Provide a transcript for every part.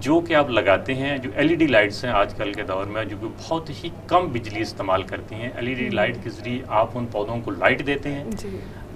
جو کہ آپ لگاتے ہیں، جو LED لائٹس ہیں آج کل کے دور میں، جو کہ بہت ہی کم بجلی استعمال کرتی ہیں، LED لائٹ کے ذریعے آپ ان پودوں کو لائٹ دیتے ہیں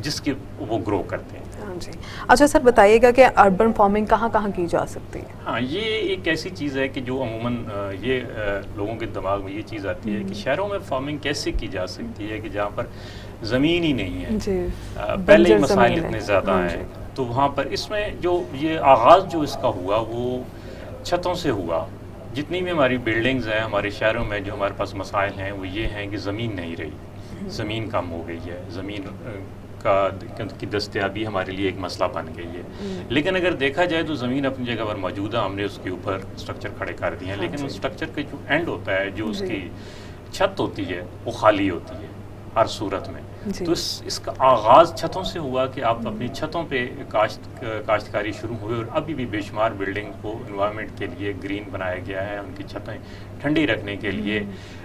جس کے وہ گرو کرتے ہیں۔ ہاں جی، اچھا سر بتائیے گا کہ اربن فارمنگ کہاں کہاں کی جا سکتی ہے؟ ہاں، یہ ایک ایسی چیز ہے کہ جو عموماً یہ لوگوں کے دماغ میں یہ چیز آتی ہے کہ شہروں میں فارمنگ کیسے کی جا سکتی ہے کہ جہاں پر زمین ہی نہیں ہے، جی، پہلے ہی مسائل اتنے زیادہ ہیں، تو وہاں پر اس میں جو یہ آغاز جو اس کا ہوا وہ چھتوں سے ہوا۔ جتنی بھی ہماری بلڈنگز ہیں ہمارے شہروں میں، جو ہمارے پاس مسائل ہیں وہ یہ ہیں کہ زمین نہیں رہی، زمین کم ہو گئی ہے، زمین کی دستیابی ہمارے لیے ایک مسئلہ بن گئی ہے۔ لیکن اگر دیکھا جائے تو زمین اپنی جگہ پر موجود ہے، ہم نے اس کے اوپر اسٹرکچر کھڑے کر دیے ہیں، لیکن اس اسٹرکچر کے جو اینڈ ہوتا ہے، جو اس کی چھت ہوتی ہے، وہ خالی ہوتی ہے ہر صورت میں۔ تو اس کا آغاز چھتوں سے ہوا کہ آپ اپنی چھتوں پہ کاشتکاری شروع ہوئی، اور ابھی بھی بے شمار بلڈنگ کو انوائرمنٹ کے لیے گرین بنایا گیا ہے، ان کی چھتیں ٹھنڈی رکھنے کے لیے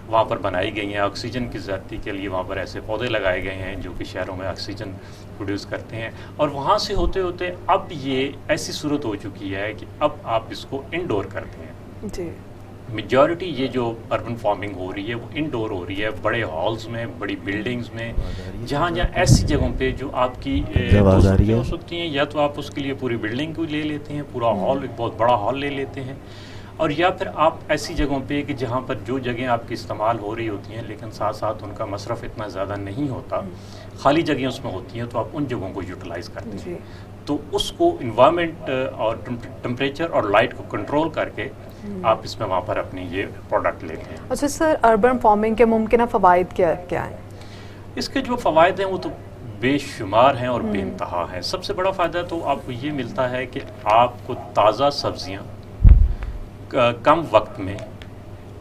وہاں پر بنائی گئی ہیں، آکسیجن کی زیادتی کے لیے وہاں پر ایسے پودے لگائے گئے ہیں جو کہ شہروں میں آکسیجن پروڈیوس کرتے ہیں۔ اور وہاں سے ہوتے ہوتے اب یہ ایسی صورت ہو چکی ہے کہ اب آپ اس کو انڈور کرتے ہیں۔ جی، میجورٹی یہ جو اربن فارمنگ ہو رہی ہے وہ انڈور ہو رہی ہے، بڑے ہالز میں، بڑی بلڈنگز میں، جہاں ایسی جگہوں پہ جو آپ کی ہو سکتی ہیں، یا تو آپ اس کے لیے پوری بلڈنگ کو لے لیتے ہیں، پورا ہال، ایک بہت بڑا ہال لے لیتے ہیں، اور یا پھر آپ ایسی جگہوں پہ کہ جہاں پر جو جگہیں آپ کی استعمال ہو رہی ہوتی ہیں لیکن ساتھ ساتھ ان کا مصرف اتنا زیادہ نہیں ہوتا، خالی جگہیں اس میں ہوتی ہیں، تو آپ ان جگہوں کو یوٹیلائز کرتے ہیں، تو اس کو انوائرمنٹ اور ٹمپریچر اور لائٹ کو کنٹرول کر کے آپ اس میں وہاں پر اپنی یہ پروڈکٹ لیتے ہیں۔ اچھا سر، اربن فارمنگ کے ممکنہ فوائد کیا ہیں؟ اس کے جو فوائد ہیں وہ تو بے شمار ہیں اور بے انتہا ہیں۔ سب سے بڑا فائدہ تو آپ کو یہ ملتا ہے کہ آپ کو تازہ سبزیاں کم وقت میں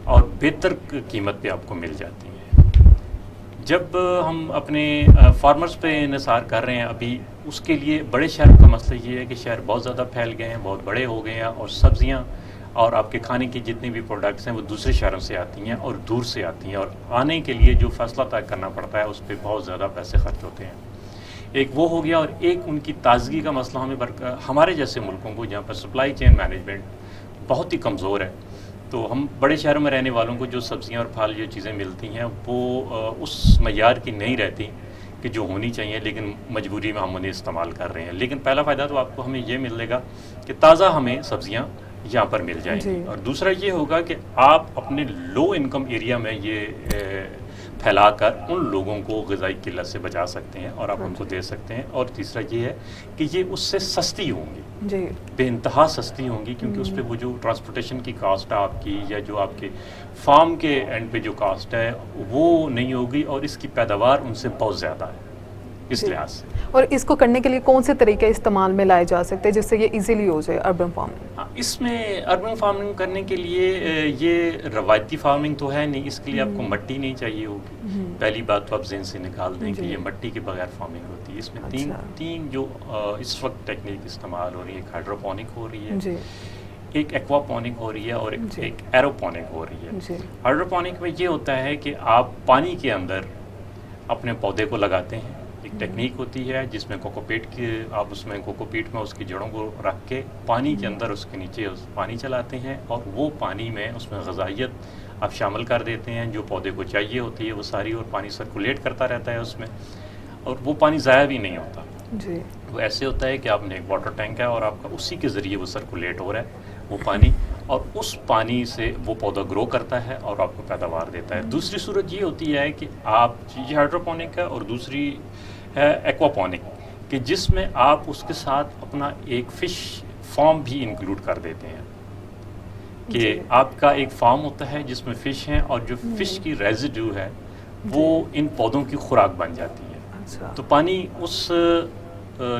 اور بہتر قیمت پہ آپ کو مل جاتی ہیں۔ جب ہم اپنے فارمرز پہ انحصار کر رہے ہیں ابھی، اس کے لیے بڑے شہروں کا مسئلہ یہ ہے کہ شہر بہت زیادہ پھیل گئے ہیں، بہت بڑے ہو گئے ہیں، اور سبزیاں اور آپ کے کھانے کی جتنی بھی پروڈکٹس ہیں وہ دوسرے شہروں سے آتی ہیں اور دور سے آتی ہیں، اور آنے کے لیے جو فاصلہ طے کرنا پڑتا ہے اس پہ بہت زیادہ پیسے خرچ ہوتے ہیں۔ ایک وہ ہو گیا، اور ایک ان کی تازگی کا مسئلہ ہمارے جیسے ملکوں کو جہاں پر سپلائی چین مینجمنٹ بہت ہی کمزور ہے، تو ہم بڑے شہروں میں رہنے والوں کو جو سبزیاں اور پھل جو چیزیں ملتی ہیں وہ اس معیار کی نہیں رہتی کہ جو ہونی چاہیے، لیکن مجبوری میں ہم انہیں استعمال کر رہے ہیں۔ لیکن پہلا فائدہ تو آپ کو ہمیں یہ ملے گا کہ تازہ ہمیں سبزیاں یہاں پر مل جائیں گی، اور دوسرا یہ ہوگا کہ آپ اپنے لو انکم ایریا میں یہ پھیلا کر ان لوگوں کو غذائی قلت سے بچا سکتے ہیں اور آپ ان کو دے سکتے ہیں۔ اور تیسرا یہ ہے کہ یہ اس سے سستی ہوں گی، بے انتہا سستی ہوں گی، کیونکہ اس پہ وہ جو ٹرانسپورٹیشن کی کاسٹ ہے آپ کی، یا جو آپ کے فارم کے اینڈ پہ جو کاسٹ ہے وہ نہیں ہوگی، اور اس کی پیداوار ان سے بہت زیادہ ہے اس لحاظ سے۔ اور اس کو کرنے کے لیے کون سے طریقے استعمال میں لائے جا سکتے ہیں جس سے یہ ایزیلی ہو جائے اربن فارمنگ؟ اس میں اربن فارمنگ کرنے کے لیے یہ روایتی فارمنگ تو ہے نہیں، اس کے لیے آپ کو مٹی نہیں چاہیے ہوگی، پہلی بات تو آپ ذہن سے نکال دیں کہ یہ مٹی کے بغیر فارمنگ ہوتی ہے۔ اس میں تین جو اس وقت ٹیکنیک استعمال ہو رہی ہے، ایک ہائیڈروپونک ہو رہی ہے، ایک ایکواپونک ہو رہی ہے، اور ایک ایروپونک ہو رہی ہے۔ ہائیڈروپونک میں یہ ہوتا ہے کہ آپ پانی کے اندر اپنے پودے کو لگاتے ہیں، ایک ٹیکنیک ہوتی ہے جس میں کوکوپیٹ کی آپ اس میں کوکوپیٹ میں اس کی جڑوں کو رکھ کے پانی کے اندر اس کے نیچے پانی چلاتے ہیں، اور وہ پانی میں اس میں غذائیت آپ شامل کر دیتے ہیں جو پودے کو چاہیے ہوتی ہے وہ ساری، اور پانی سرکولیٹ کرتا رہتا ہے اس میں، اور وہ پانی ضائع بھی نہیں ہوتا۔ وہ ایسے ہوتا ہے کہ آپ نے ایک واٹر ٹینک ہے اور آپ کا اسی کے ذریعے وہ سرکولیٹ ہو رہا ہے وہ پانی، اور اس پانی سے وہ پودا گرو کرتا ہے اور آپ کو پیداوار دیتا ہے۔ دوسری صورت یہ ہوتی ہے کہ آپ یہ ہائیڈروپونک ہے، اور دوسری ہے ایکواپونک، کہ جس میں آپ اس کے ساتھ اپنا ایک فش فارم بھی انکلوڈ کر دیتے ہیں، کہ آپ کا ایک فارم ہوتا ہے جس میں فش ہیں، اور جو فش کی ریزیڈیو ہے وہ ان پودوں کی خوراک بن جاتی ہے۔ تو پانی اس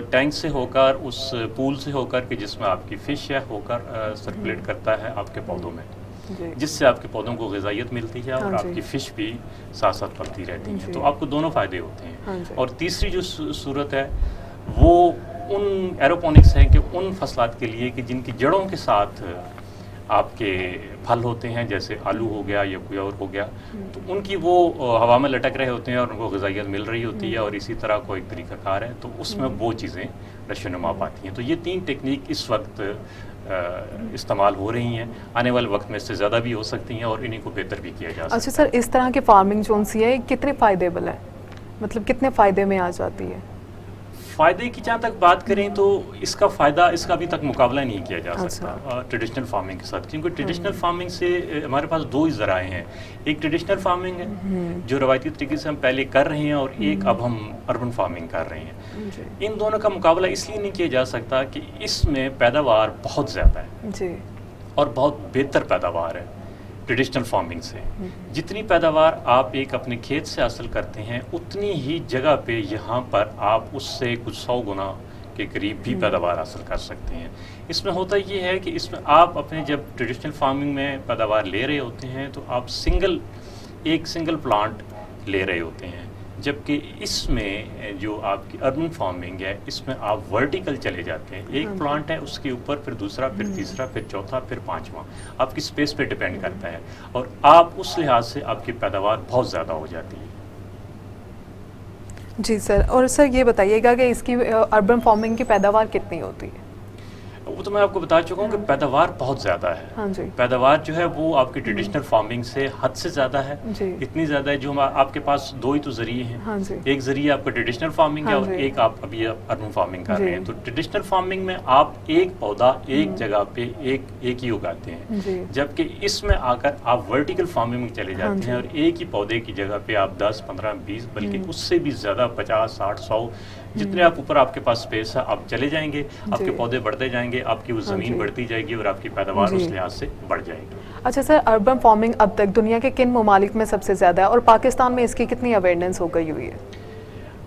ٹینک سے ہو کر، اس پول سے ہو کر کہ جس میں آپ کی فش ہے ہو کر سرکولیٹ کرتا ہے آپ کے پودوں میں، جس سے آپ کے پودوں کو غذائیت ملتی ہے اور آپ کی فش بھی ساتھ ساتھ پلتی رہتی ہیں، تو آپ کو دونوں فائدے ہوتے ہیں۔ اور تیسری جو صورت ہے وہ ان ایروپونکس ہیں کہ ان فصلات کے لیے کہ جن کی جڑوں کے ساتھ آپ کے پھل ہوتے ہیں، جیسے آلو ہو گیا یا کوئی اور ہو گیا، تو ان کی وہ ہوا میں لٹک رہے ہوتے ہیں اور ان کو غذائیت مل رہی ہوتی ہے، اور اسی طرح کوئی طریقہ کار ہے، تو اس میں وہ چیزیں نشو نما پاتی ہیں. تو یہ 3 ٹیکنیک اس وقت استعمال ہو رہی ہیں. آنے والے وقت میں اس سے زیادہ بھی ہو سکتی ہیں اور انہیں کو بہتر بھی کیا جا سکتا ہے. اچھا سر، اس طرح کی فارمنگ جو سی ہے کتنے فائدیبل ہے، مطلب کتنے فائدے میں آ جاتی ہے؟ فائدے کی جہاں تک بات کریں تو اس کا فائدہ اس کا ابھی تک مقابلہ نہیں کیا جا سکتا ٹریڈیشنل فارمنگ کے ساتھ، کیونکہ ٹریڈیشنل فارمنگ سے ہمارے پاس 2 ہی ذرائع ہیں. ایک ٹریڈیشنل فارمنگ ہے جو روایتی طریقے سے ہم پہلے کر رہے ہیں، اور ایک اب ہم اربن فارمنگ کر رہے ہیں. ان دونوں کا مقابلہ اس لیے نہیں کیا جا سکتا کہ اس میں پیداوار بہت زیادہ ہے جی، اور بہت بہتر پیداوار ہے ٹریڈیشنل فارمنگ سے. جتنی پیداوار آپ ایک اپنے کھیت سے حاصل کرتے ہیں اتنی ہی جگہ پہ یہاں پر آپ اس سے کچھ 100 گنا کے قریب بھی پیداوار حاصل کر سکتے ہیں. اس میں ہوتا یہ ہے کہ اس میں آپ اپنے جب ٹریڈیشنل فارمنگ میں پیداوار لے رہے ہوتے ہیں تو آپ ایک سنگل پلانٹ لے رہے ہوتے ہیں، جبکہ اس میں جو آپ کی اربن فارمنگ ہے اس میں آپ ورٹیکل چلے جاتے ہیں. ایک پلانٹ ہے، اس کے اوپر پھر دوسرا، پھر تیسرا، پھر چوتھا، پھر 5واں. آپ کی اسپیس پہ ڈپینڈ کرتا ہے، اور آپ اس لحاظ سے آپ کی پیداوار بہت زیادہ ہو جاتی ہے. جی سر، اور سر یہ بتائیے گا کہ اس کی اربن فارمنگ کی پیداوار کتنی ہوتی ہے؟ وہ تو میں آپ کو بتا چکا ہوں کہ پیداوار بہت زیادہ ہے. ہاں جی، پیداوار جو ہے وہ آپ کی ٹریڈیشنل فارمنگ سے حد سے زیادہ ہے. جی، اتنی زیادہ ہے جو آپ کے پاس 2 ہی تو ذریعے ہیں. ہاں جی، ایک ذریعہ آپ کا ٹریڈیشنل فارمنگ ہے، اور ایک آپ ابھی اربن فارمنگ کر رہے ہیں. تو ٹریڈیشنل فارمنگ میں آپ ایک پودا ایک جگہ پہ ایک ہی اگاتے ہیں، جبکہ اس میں آ کر آپ ورٹیکل فارمنگ میں چلے جاتے ہیں، اور ایک ہی پودے کی جگہ پہ آپ 10 15 20 بلکہ اس سے بھی زیادہ 50 60 100 جتنے آپ اوپر آپ کے پاس اسپیس ہے آپ چلے جائیں گے. آپ کے پودے بڑھتے جائیں گے، آپ کی وہ زمین بڑھتی جائے گی، اور آپ کی پیداوار اس لحاظ سے بڑھ جائے گی. اچھا سر، اربن فارمنگ اب تک دنیا کے کن ممالک میں سب سے زیادہ ہے، اور پاکستان میں اس کی کتنی اویئرنیس ہو گئی ہوئی ہے؟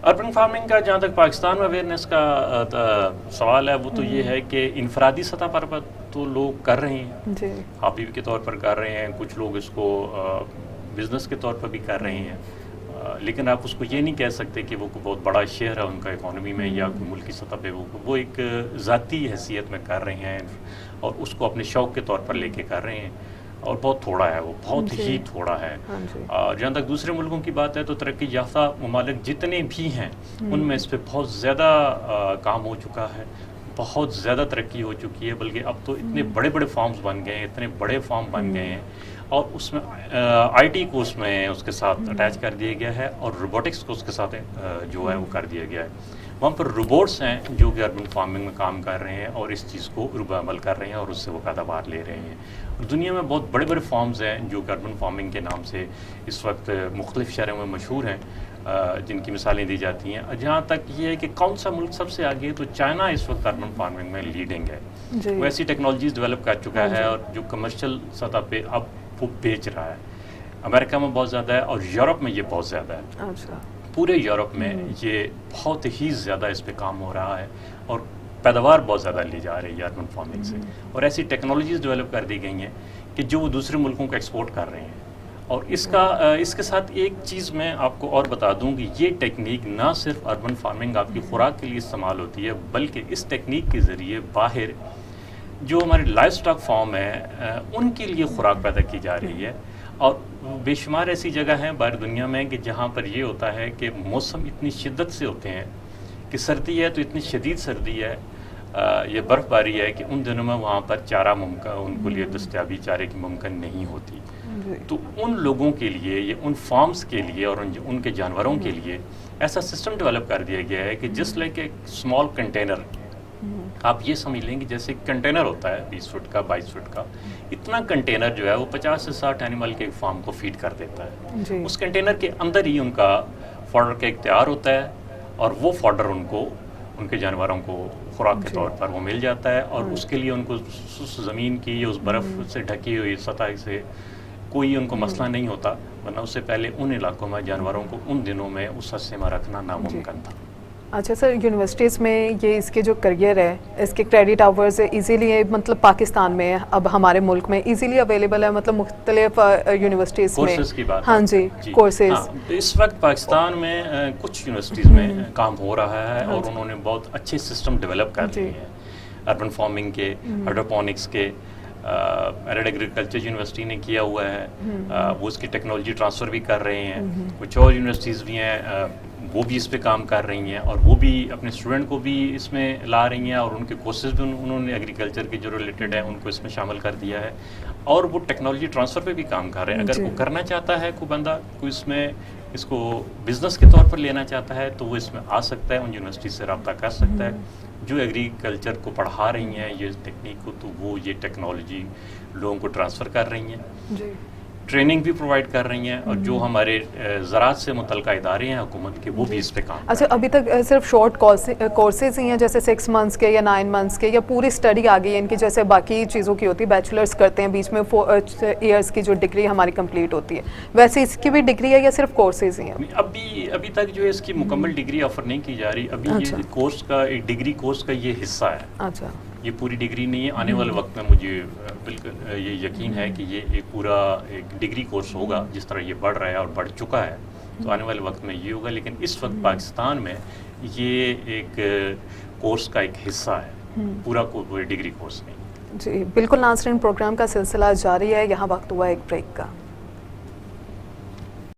اربن فارمنگ کا جہاں تک پاکستان میں اویئرنیس کا سوال ہے وہ تو یہ ہے کہ انفرادی سطح پر تو لوگ کر رہے ہیں، جی، ہابی کے طور پر کر رہے ہیں. کچھ لوگ اس کو بزنس کے طور پر بھی کر رہے ہیں، لیکن آپ اس کو یہ نہیں کہہ سکتے کہ وہ بہت بڑا شیئر ہے ان کا اکانومی میں، یا کوئی ملکی سطح پہ. وہ ایک ذاتی حیثیت میں کر رہے ہیں، اور اس کو اپنے شوق کے طور پر لے کے کر رہے ہیں، اور بہت تھوڑا ہے، وہ بہت ہی تھوڑا ہے. جہاں تک دوسرے ملکوں کی بات ہے تو ترقی یافتہ ممالک جتنے بھی ہیں ان میں اس پہ بہت زیادہ کام ہو چکا ہے، بہت زیادہ ترقی ہو چکی ہے. بلکہ اب تو اتنے بڑے بڑے فارمز بن گئے ہیں، اتنے بڑے فارم بن گئے ہیں، اور اس میں آئی ٹی کو اس میں اس کے ساتھ اٹیچ کر دیا گیا ہے، اور روبوٹکس کو اس کے ساتھ جو ہے وہ کر دیا گیا ہے. وہاں پر روبوٹس ہیں جو کہ اربن فارمنگ میں کام کر رہے ہیں، اور اس چیز کو عمل کر رہے ہیں، اور اس سے وہ پیداوار لے رہے ہیں. اور دنیا میں بہت بڑے بڑے فارمز ہیں جو کہ اربن فارمنگ کے نام سے اس وقت مختلف شہروں میں مشہور ہیں، جن کی مثالیں دی جاتی ہیں. جہاں تک یہ ہے کہ کون سا ملک سب سے آگے ہے تو چائنا اس وقت اربن فارمنگ میں لیڈنگ ہے. وہ ایسی ٹیکنالوجیز ڈیولپ کر چکا ہے، اور جو کمرشل سطح پہ اب وہ بیچ رہا ہے. امریکہ میں بہت زیادہ ہے، اور یورپ میں یہ بہت زیادہ ہے. پورے یورپ میں یہ بہت ہی زیادہ اس پہ کام ہو رہا ہے، اور پیداوار بہت زیادہ لی جا رہی ہے اربن فارمنگ سے. اور ایسی ٹیکنالوجیز ڈیولپ کر دی گئی ہیں کہ جو وہ دوسرے ملکوں کو ایکسپورٹ کر رہے ہیں. اور اس کے ساتھ ایک چیز میں آپ کو اور بتا دوں کہ یہ ٹیکنیک نہ صرف اربن فارمنگ آپ کی خوراک کے لیے استعمال ہوتی ہے، بلکہ اس ٹیکنیک کے ذریعے باہر جو ہمارے لائف سٹاک فارم ہے ان کے لیے خوراک پیدا کی جا رہی ہے. اور بے شمار ایسی جگہ ہیں باہر دنیا میں کہ جہاں پر یہ ہوتا ہے کہ موسم اتنی شدت سے ہوتے ہیں کہ سردی ہے تو اتنی شدید سردی ہے، یہ برف باری ہے کہ ان دنوں میں وہاں پر چارہ ممکن ان کو لیے دستیابی چارے کی ممکن نہیں ہوتی. تو ان لوگوں کے لیے، یہ ان فارمز کے لیے اور ان کے جانوروں کے لیے ایسا سسٹم ڈیولپ کر دیا گیا ہے کہ جس لائک ایک اسمال کنٹینر، آپ یہ سمجھ لیں کہ جیسے کنٹینر ہوتا ہے 20 فٹ کا 22 فٹ کا، اتنا کنٹینر جو ہے وہ 50 سے 60 اینیمل کے فارم کو فیڈ کر دیتا ہے. اس کنٹینر کے اندر ہی ان کا فوڈر کیک تیار ہوتا ہے، اور وہ فوڈر ان کے جانوروں کو خوراک کے طور پر وہ مل جاتا ہے. اور اس کے لیے ان کو اس زمین کی، اس برف سے ڈھکی ہوئی سطح سے کوئی ان کو مسئلہ نہیں ہوتا، ورنہ اس سے پہلے ان علاقوں میں جانوروں کو ان دنوں میں اس حصے میں رکھنا ناممکن تھا. اچھا سر، یونیورسٹیز میں یہ اس کے جو کریئر ہے، اس کے کریڈٹ آورز ایزیلی مطلب پاکستان میں اب ہمارے ملک میں ایزیلی اویلیبل ہے، مطلب مختلف یونیورسٹیز میں کورسز کی بات. ہاں جی، کورسز اس وقت پاکستان میں کچھ یونیورسٹیز میں کام ہو رہا ہے، اور انہوں نے بہت اچھے سسٹم ڈیولپ کر دیے ہیں اربن فارمنگ کے، ہائیڈروپونکس کے. ایرڈ ایگریکلچر یونیورسٹی نے کیا ہوا ہے, وہ اس کی ٹیکنالوجی ٹرانسفر بھی کر رہے ہیں. کچھ اور یونیورسٹیز بھی ہیں وہ بھی اس پہ کام کر رہی ہیں, اور وہ بھی اپنے اسٹوڈنٹ کو بھی اس میں لا رہی ہیں, اور ان کے کورسز بھی انہوں نے ایگریکلچر کے جو ریلیٹڈ ہیں ان کو اس میں شامل کر دیا ہے, اور وہ ٹیکنالوجی ٹرانسفر پہ بھی کام کر رہے ہیں. اگر کوئی کرنا چاہتا ہے, کوئی بندہ کوئی اس میں اس کو بزنس کے طور پر لینا چاہتا ہے, تو وہ اس میں آ سکتا ہے, ان یونیورسٹی سے رابطہ کر سکتا ہے جو ایگریکلچر کو پڑھا رہی ہیں یہ ٹیکنیک کو, تو وہ یہ ٹیکنالوجی لوگوں کو ٹرانسفر کر رہی ہیں, ٹریننگ بھی پرووائڈ کر رہی ہیں, اور جو ہمارے زراعت سے متعلقہ ادارے ہیں حکومت کے وہ بھی اس پہ کام. اچھا, ابھی تک صرف شارٹ کورسز ہی ہیں جیسے 6 منتھس کے یا 9 منتھس کے, یا پوری اسٹڈی آ گئی ہے ان کی جیسے باقی چیزوں کی ہوتی ہے, بیچلرس کرتے ہیں بیچ میں 4 ایئرس کی جو ڈگری ہماری کمپلیٹ ہوتی ہے, ویسے اس کی بھی ڈگری ہے یا صرف کورسز ہی ہیں؟ ابھی تک جو ہے اس کی مکمل ڈگری آفر نہیں کی جا رہی, ابھی یہ کورس کا ایک ڈگری کورس کا یہ حصہ ہے. اچھا, یہ پوری ڈگری نہیں ہے. آنے والے وقت میں مجھے بالکل یہ یقین ہے کہ یہ ایک پورا ایک ڈگری کورس ہوگا, جس طرح یہ بڑھ رہا ہے اور بڑھ چکا ہے, تو آنے والے وقت میں یہ ہوگا. لیکن اس وقت پاکستان میں یہ ایک کورس کا ایک حصہ ہے, پورا ڈگری کورس نہیں. جی بالکل ناظرین, پروگرام کا سلسلہ جاری ہے, یہاں وقت ہوا ایک بریک کا.